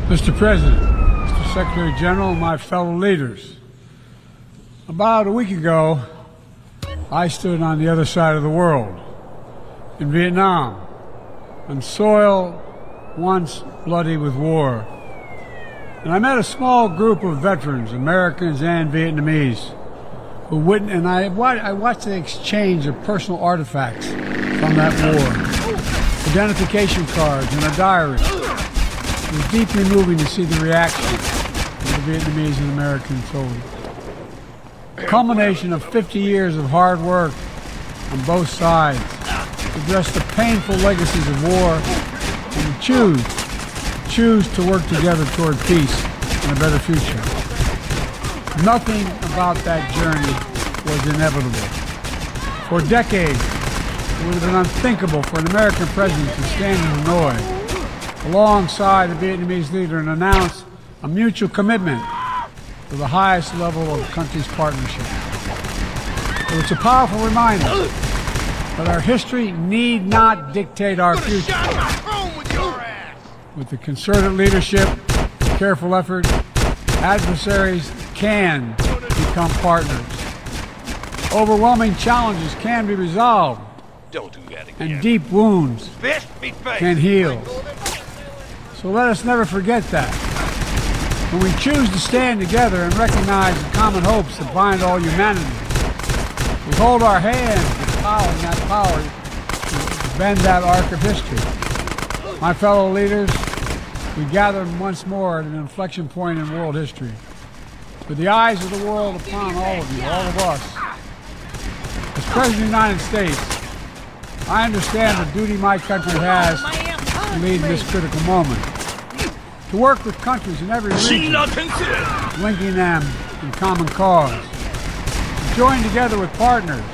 Mr. President, Mr. Secretary General, and my fellow leaders, about a week ago, I stood on the other side of the world, in Vietnam, on soil once bloody with war. And I met a small group of veterans, Americans and Vietnamese, who witnessed, and I watched the exchange of personal artifacts from that war, identification cards and a diary. It was deeply moving to see the reaction of the Vietnamese and American soldiers. A culmination of 50 years of hard work on both sides to address the painful legacies of war and choose to work together toward peace and a better future. Nothing about that journey was inevitable. For decades, it would have been unthinkable for an American president to stand in Hanoi alongside the Vietnamese leader and announce a mutual commitment to the highest level of the country's partnership. So it's a powerful reminder that our history need not dictate our future. With the concerted leadership, careful effort, adversaries can become partners. Overwhelming challenges can be resolved. Don't do that again. And deep wounds can heal. So let us never forget that. When we choose to stand together and recognize the common hopes that bind all humanity, we hold our hands with power and that power to bend that arc of history. My fellow leaders, we gather once more at an inflection point in world history. With the eyes of the world upon all of you, all of us. As President of the United States, I understand the duty my country has to lead in this critical moment. To work with countries in every region, linking them in common cause. To join together with partners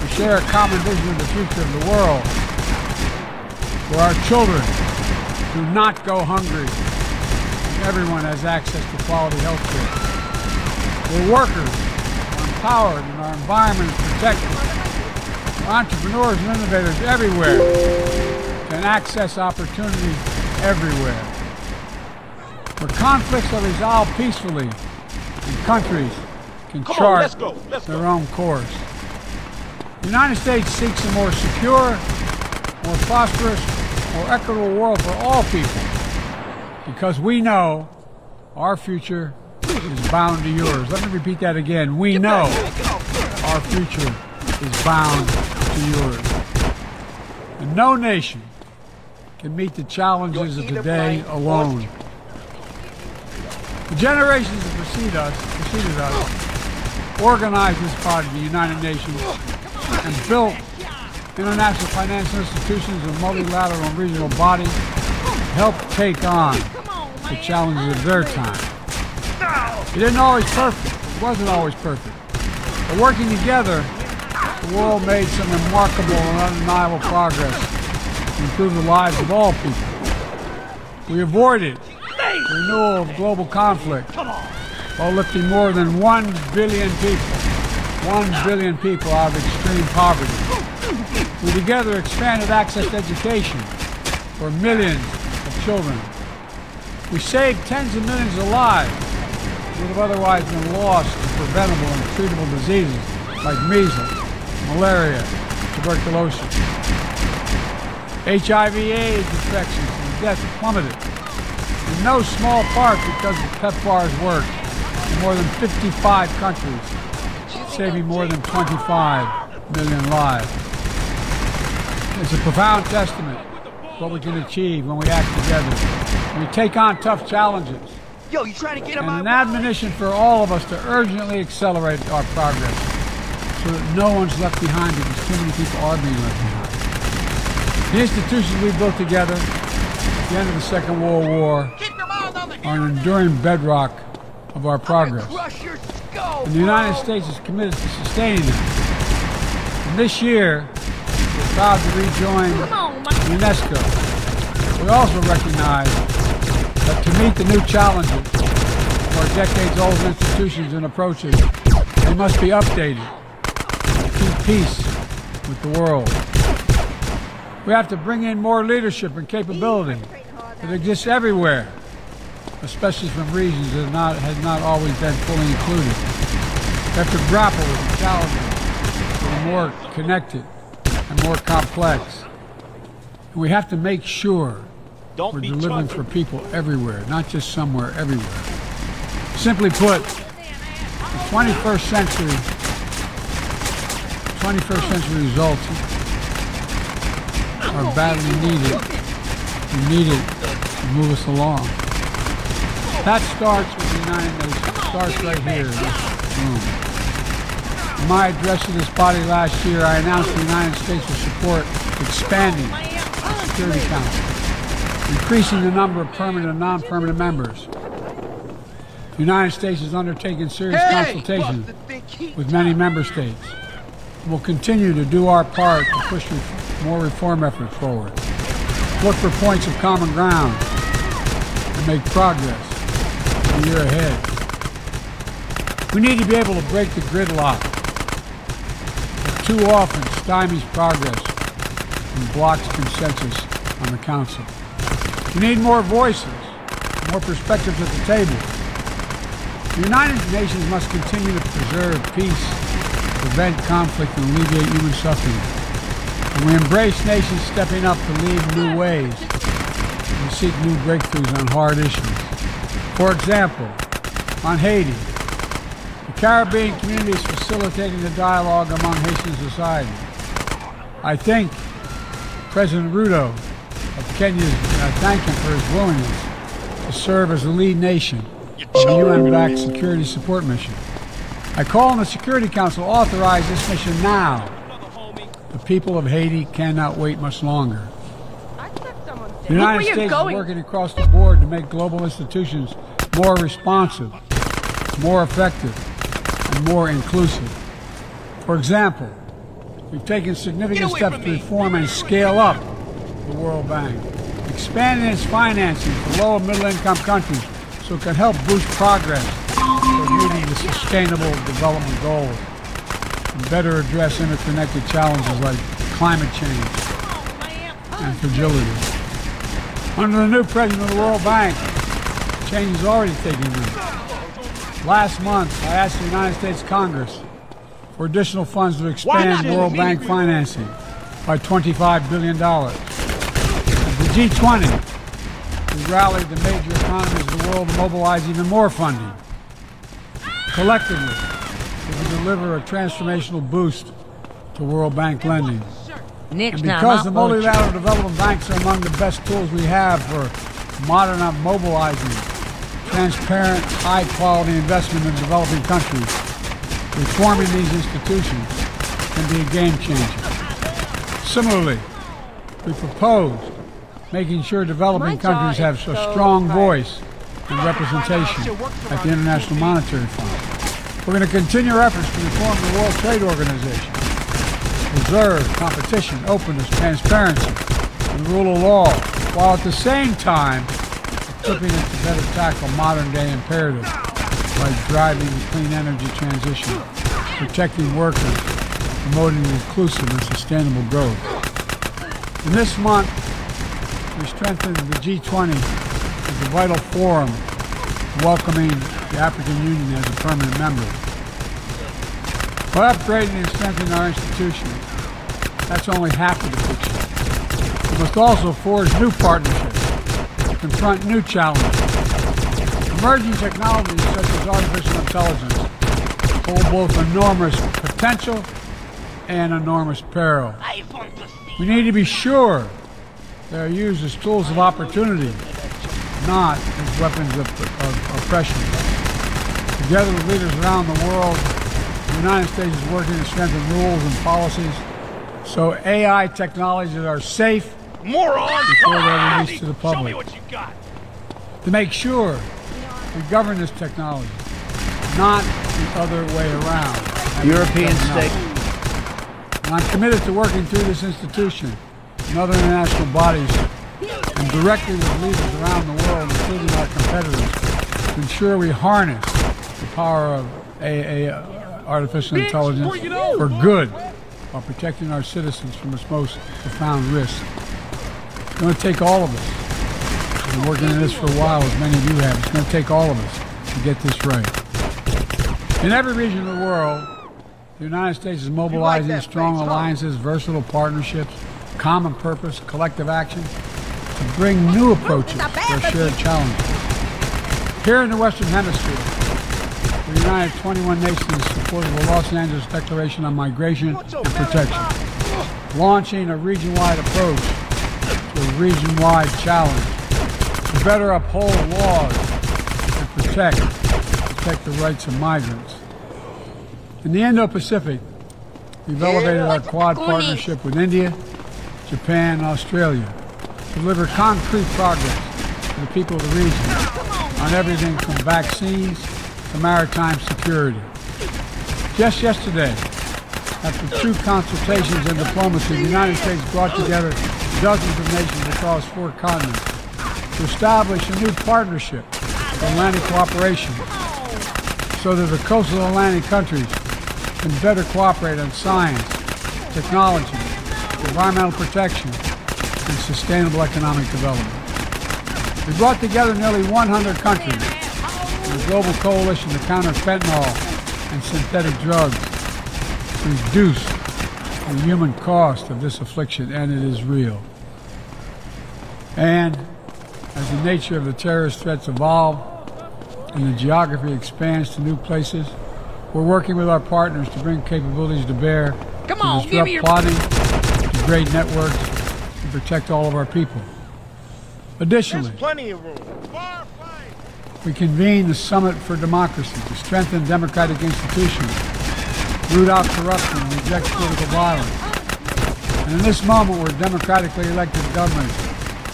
to share a common vision of the future of the world. For our children do not go hungry, and everyone has access to quality health care. For workers are empowered and our environment is protected. For entrepreneurs and innovators everywhere can access opportunities everywhere. For conflicts are resolved peacefully, and countries can chart their own course. The United States seeks a more secure, more prosperous, more equitable world for all people, because we know our future is bound to yours. Let me repeat that again. We know our future is bound to yours. And no nation can meet the challenges of today alone. The generations that preceded us organized this part of the United Nations and built international financial institutions and multilateral and regional bodies to help take on the challenges of their time. It isn't always perfect. It wasn't always perfect. But working together, the world made some remarkable and undeniable progress to improve the lives of all people. We avoided the renewal of global conflict while lifting more than 1 billion people out of extreme poverty. We together expanded access to education for millions of children. We saved tens of millions of lives that would have otherwise been lost to preventable and treatable diseases like measles, malaria, tuberculosis. HIV/AIDS infections and death plummeted, in no small part because of PEPFAR's work in more than 55 countries, saving more than 25 million lives. It's a profound testament to what we can achieve when we act together. When we take on tough challenges. Yo, you trying to get him and an admonition for all of us to urgently accelerate our progress so that no one's left behind, because too many people are being left behind. The institutions we built together at the end of the Second World War are an enduring bedrock of our progress. And the United States is committed to sustaining them. And this year, we're proud to rejoin UNESCO. We also recognize that to meet the new challenges of our decades-old institutions and approaches, they must be updated to keep peace with the world. We have to bring in more leadership and capability that exists everywhere especially from regions that had not always been fully included. We have to grapple with the challenges that are more connected and more complex. And we have to make sure we're delivering for people everywhere, not just somewhere, everywhere. Simply put, the 21st century results are badly needed. We need it to move us along. That starts with the United Nations. It starts right here in this room. In my address to this body last year, I announced the United States will support expanding the Security Council, increasing the number of permanent and non-permanent members. The United States has undertaken serious consultations with many member states. We'll continue to do our part to push more reform efforts forward, look for points of common ground, and make progress in the year ahead. We need to be able to break the gridlock that too often stymies progress and blocks consensus on the Council. We need more voices, more perspectives at the table. The United Nations must continue to preserve peace, prevent conflict, and alleviate human suffering. And we embrace nations stepping up to lead new ways and seek new breakthroughs on hard issues. For example, on Haiti, the Caribbean community is facilitating the dialogue among Haitian society. I think President Ruto of Kenya, I thank him for his willingness to serve as the lead nation in the UN-backed security support mission. I call on the Security Council to authorize this mission now. The people of Haiti cannot wait much longer. The United States is working across the board to make global institutions more responsive, more effective, and more inclusive. For example, we've taken significant steps to reform and scale up the World Bank, expanding its financing for low and middle income countries so it can help boost progress toward meeting the sustainable development goals and better address interconnected challenges like climate change and fragility. Under the new president of the World Bank, change is already taking root. Last month, I asked the United States Congress for additional funds to expand World Bank financing by $25 billion. At the G20, we rallied the major economies of the world to mobilize even more funding. Collectively, we will deliver a transformational boost to World Bank lending. And because the multilateral development banks are among the best tools we have for mobilizing transparent, high-quality investment in developing countries, reforming these institutions can be a game changer. Similarly, we propose making sure developing countries have a strong voice and representation at the International Monetary Fund. We're going to continue our efforts to reform the World Trade Organization, preserve competition, openness, transparency, and the rule of law, while at the same time equipping it to better tackle modern-day imperatives like driving the clean energy transition, protecting workers, promoting inclusive and sustainable growth. And this month, we strengthened the G20 as a vital forum, welcoming the African Union as a permanent member. By upgrading and strengthening our institutions, that's only half of the picture. We must also forge new partnerships, confront new challenges. Emerging technologies such as artificial intelligence hold both enormous potential and enormous peril. We need to be sure they are used as tools of opportunity, not as weapons of oppression. Together with leaders around the world, the United States is working to strengthen rules and policies so AI technologies are safe before they're released to the public. To make sure we govern this technology, not the other way around. European state. And I'm committed to working through this institution and other international bodies and directly with leaders around the world, including our competitors, to ensure we harness the power of artificial intelligence for good while protecting our citizens from its most profound risks. It's going to take all of us to Been working on this for a while, as many of you have. It's going to take all of us to get this right. In every region of the world, the United States is mobilizing strong alliances, versatile partnerships, common purpose, collective action to bring new approaches to our shared challenges. Here in the Western Hemisphere, the United 21 Nations supported the Los Angeles Declaration on Migration and Protection, launching a region-wide approach to a region-wide challenge to better uphold laws and protect the rights of migrants. In the Indo-Pacific, we've elevated our Quad partnership with India, Japan, and Australia to deliver concrete progress to the people of the region on everything from vaccines to maritime security. Just yesterday, after true consultations and diplomacy, the United States brought together dozens of nations across 4 continents to establish a new partnership for Atlantic cooperation so that the coastal Atlantic countries can better cooperate on science, technology, environmental protection, and sustainable economic development. We brought together nearly 100 countries in a global coalition to counter fentanyl and synthetic drugs to reduce the human cost of this affliction, and it is real. And as the nature of the terrorist threats evolve and the geography expands to new places, we're working with our partners to bring capabilities to bear to disrupt plotting, to create networks, and protect all of our people. Additionally, we convene the Summit for Democracy to strengthen democratic institutions, root out corruption, and reject political violence. And in this moment where democratically elected governments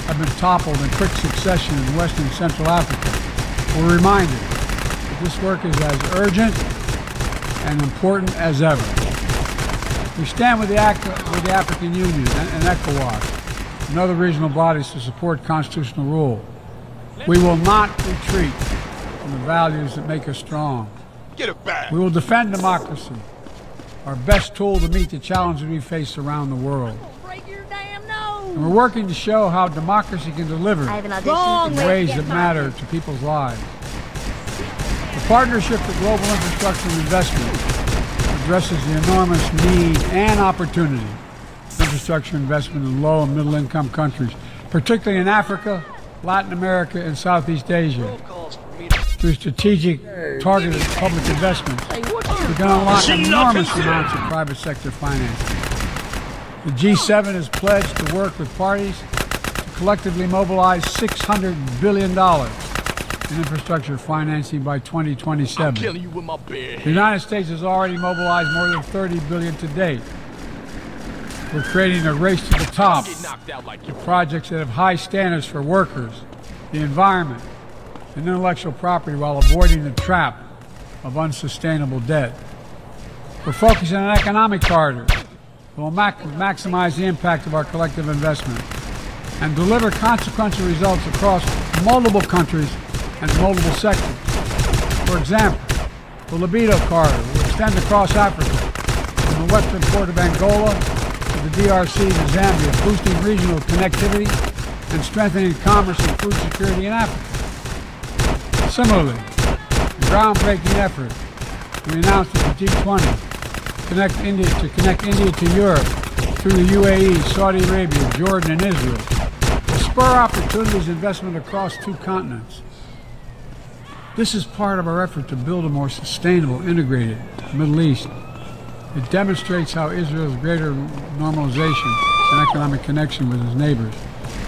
have been toppled in quick succession in West and Central Africa, we're reminded that this work is as urgent and important as ever. We stand with the African Union and ECOWAS and other regional bodies to support constitutional rule. We will not retreat from the values that make us strong. Get it back. We will defend democracy, our best tool to meet the challenges we face around the world. And we're working to show how democracy can deliver in ways that matter to people's lives. The Partnership for Global Infrastructure and Investment addresses the enormous need and opportunity for infrastructure investment in low and middle income countries, particularly in Africa, Latin America, and Southeast Asia. Through strategic, targeted public investments, we can unlock enormous amounts of private sector financing. The G7 has pledged to work with parties to collectively mobilize $600 billion in infrastructure financing by 2027. The United States has already mobilized more than $30 billion to date. We're creating a race to the top with projects that have high standards for workers, the environment, and intellectual property while avoiding the trap of unsustainable debt. We're focusing on economic corridors that will maximize the impact of our collective investment and deliver consequential results across multiple countries and multiple sectors. For example, the Libido corridor will extend across Africa from the western port of Angola to the DRC to Zambia, boosting regional connectivity and strengthening commerce and food security in Africa. Similarly, the groundbreaking effort we announced at the G20 to connect India to Europe through the UAE, Saudi Arabia, Jordan, and Israel will spur opportunities and investment across 2 continents. This is part of our effort to build a more sustainable, integrated Middle East. It demonstrates how Israel's greater normalization and economic connection with its neighbors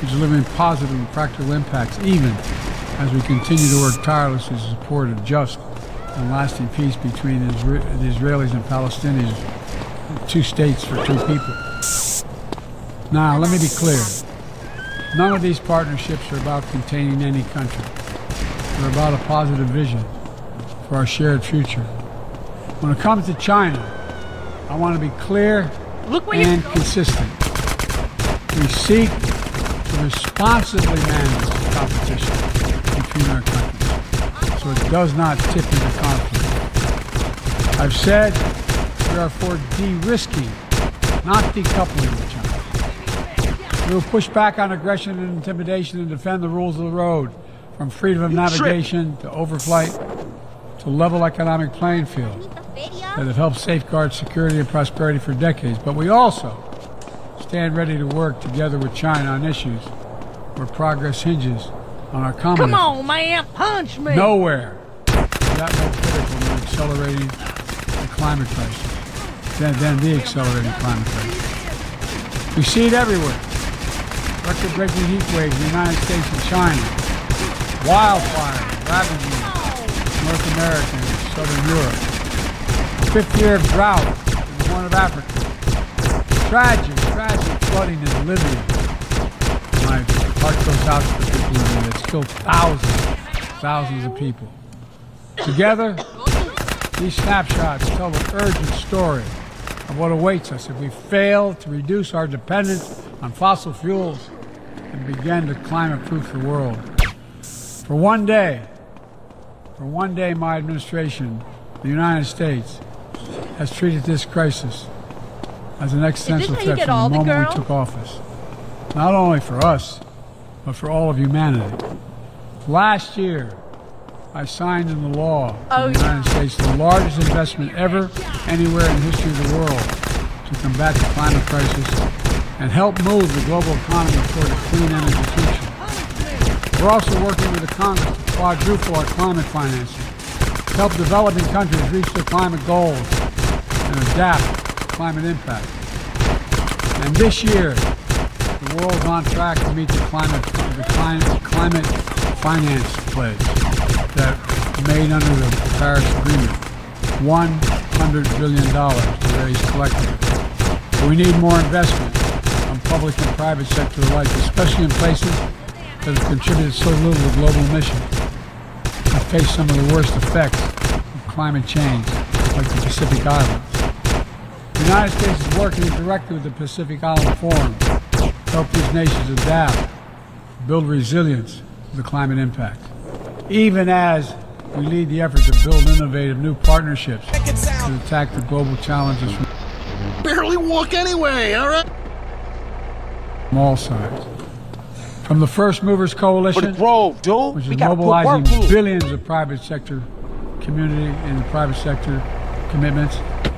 is delivering positive and practical impacts, even as we continue to work tirelessly to support a just and lasting peace between the Israelis and Palestinians, 2 states for 2 people. Now, let me be clear. None of these partnerships are about containing any country. They're about a positive vision for our shared future. When it comes to China, I want to be clear and consistent. We seek to responsibly manage competition between our countries so it does not tip into conflict. I've said we are for de-risking, not decoupling with China. We will push back on aggression and intimidation and defend the rules of the road, from freedom of navigation to overflight to level economic playing field that have helped safeguard security and prosperity for decades. But we also stand ready to work together with China on issues where progress hinges on our common Come on, man, punch me! Nowhere is that more critical than accelerating the climate crisis, than the accelerating climate crisis. We see it everywhere. Record-breaking heat waves in the United States and China. Wildfires ravaging North America and Southern Europe. The 5th year of drought in the Horn of Africa. Tragic flooding in Libya. My heart goes out to the people in Libya. It's killed thousands of people. Together, these snapshots tell the urgent story of what awaits us if we fail to reduce our dependence on fossil fuels and begin to climate-proof the world. For one day, my administration, the United States, has treated this crisis as an existential threat from the moment we took office. Not only for us, but for all of humanity. Last year, I signed into law in the United States the largest investment ever anywhere in the history of the world to combat the climate crisis and help move the global economy toward a clean energy future. We're also working with the Congress to quadruple our climate financing, to help developing countries reach their climate goals and adapt to climate impact. And this year, the world is on track to meet the climate finance pledge that made under the Paris Agreement, $100 billion to raise collectively. But we need more investment from public and private sector alike, especially in places that have contributed so little to global emissions and face some of the worst effects of climate change, like the Pacific Islands. The United States is working directly with the Pacific Island Forum to help these nations adapt, build resilience to the climate impact, even as we lead the effort to build innovative new partnerships to attack the global challenges from barely walk anyway, all right? From all sides. From the First Movers Coalition, which is mobilizing billions of private sector community and the private sector commitments.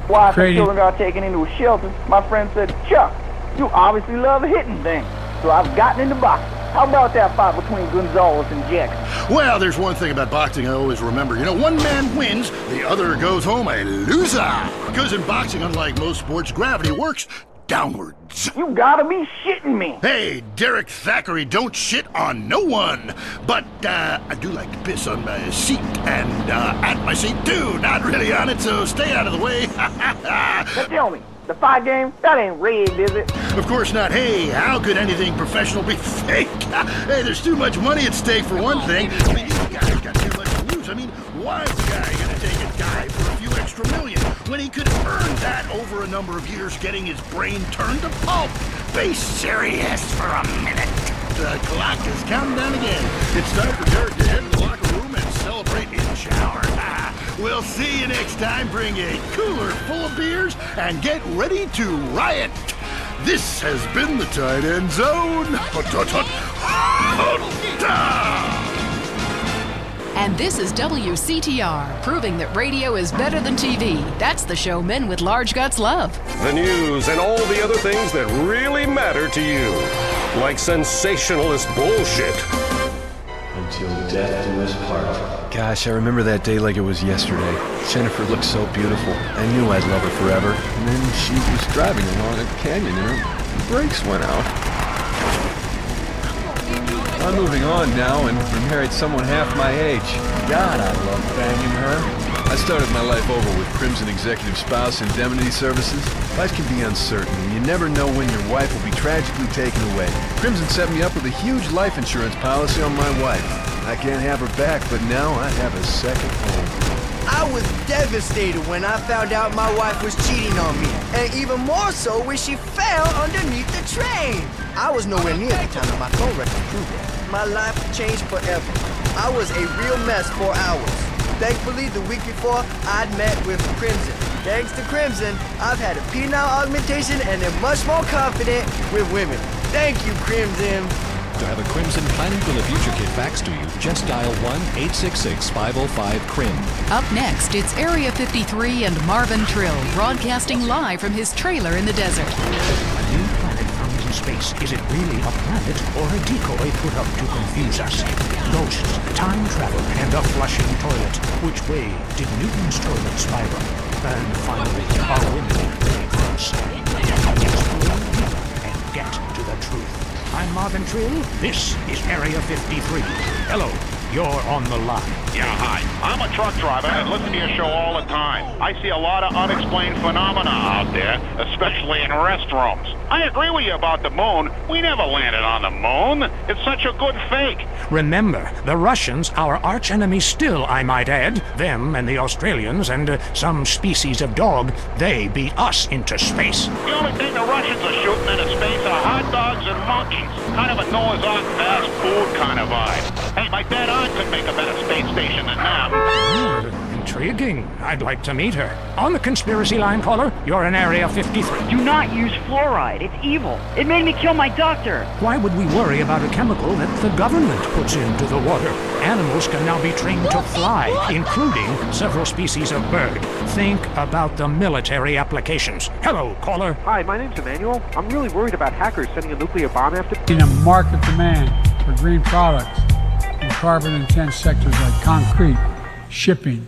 Wife and children got taken into a shelter. My friend said, Chuck, you obviously love hitting things. So I've gotten into boxing. How about that fight between Gonzalez and Jackson? Well, there's one thing about boxing I always remember. You know, one man wins, the other goes home a loser. Because in boxing, unlike most sports, gravity works downwards. You gotta be shitting me. Hey, Derek Thackeray, don't shit on no one. But I do like to piss on my seat and at my seat too. Not really on it, so stay out of the way. Now tell me, the fight game, that ain't rigged, is it? Of course not. Hey, how could anything professional be fake? Hey, there's too much money at stake for one thing. I mean, you guys got too much to lose. I mean, why is the guy gonna take a dive for a few extra million when he could earn that over a number of years getting his brain turned to pulp? Be serious for a minute. The clock is counting down again. It's time for Derek to head to the locker room and celebrate in the shower. We'll see you next time. Bring a cooler full of beers and get ready to riot. This has been the Tight End Zone. And this is WCTR, proving that radio is better than TV. That's the show men with large guts love. The news and all the other things that really matter to you. Like sensationalist bullshit. Until death do us part. Gosh, I remember that day like it was yesterday. Jennifer looked so beautiful. I knew I'd love her forever. And then she was driving along a canyon and her brakes went out. I'm moving on now and married someone half my age. God, I love banging her. I started my life over with Crimson Executive Spouse Indemnity Services. Life can be uncertain, and you never know when your wife will be tragically taken away. Crimson set me up with a huge life insurance policy on my wife. I can't have her back, but now I have a second home. I was devastated when I found out my wife was cheating on me, and even more so when she fell underneath the train. I was nowhere near the time of my phone record proved that. My life changed forever. I was a real mess for hours. Thankfully, the week before, I'd met with Crimson. Thanks to Crimson, I've had a penile augmentation and am much more confident with women. Thank you, Crimson. To have a Crimson Planning for the Future kit faxed to you, just dial 1-866-505-CRIM. Up next, it's Area 53 and Marvin Trill broadcasting live from his trailer in the desert. A new planet found in space. Is it really a planet or a decoy put up to confuse us? Ghosts, time travel, and a flushing toilet. Which way did Newton's toilet spiral? And finally, are women really gross? Let's explore deeper and get to the truth. I'm Marvin Trill. This is Area 53. Hello, you're on the line. Yeah, hi. I'm a truck driver and listen to your show all the time. I see a lot of unexplained phenomena out there, especially in restrooms. I agree with you about the moon. We never landed on the moon. It's such a good fake. Remember, the Russians, our arch enemy still, I might add, them and the Australians and some species of dog, they beat us into space. The only thing the Russians are shooting into space are hot dogs and monkeys. Kind of a Noah's Ark fast food kind of vibe. Hey, my dead aunt could make a better space station than them. Intriguing. I'd like to meet her. On the conspiracy line, caller, you're in Area 53. Do not use fluoride. It's evil. It made me kill my doctor. Why would we worry about a chemical that the government puts into the water? Animals can now be trained to fly, including several species of bird. Think about the military applications. Hello, caller. Hi, my name's Emmanuel. I'm really worried about hackers sending a nuclear bomb after... In a market demand for green products in carbon-intense sectors like concrete, shipping,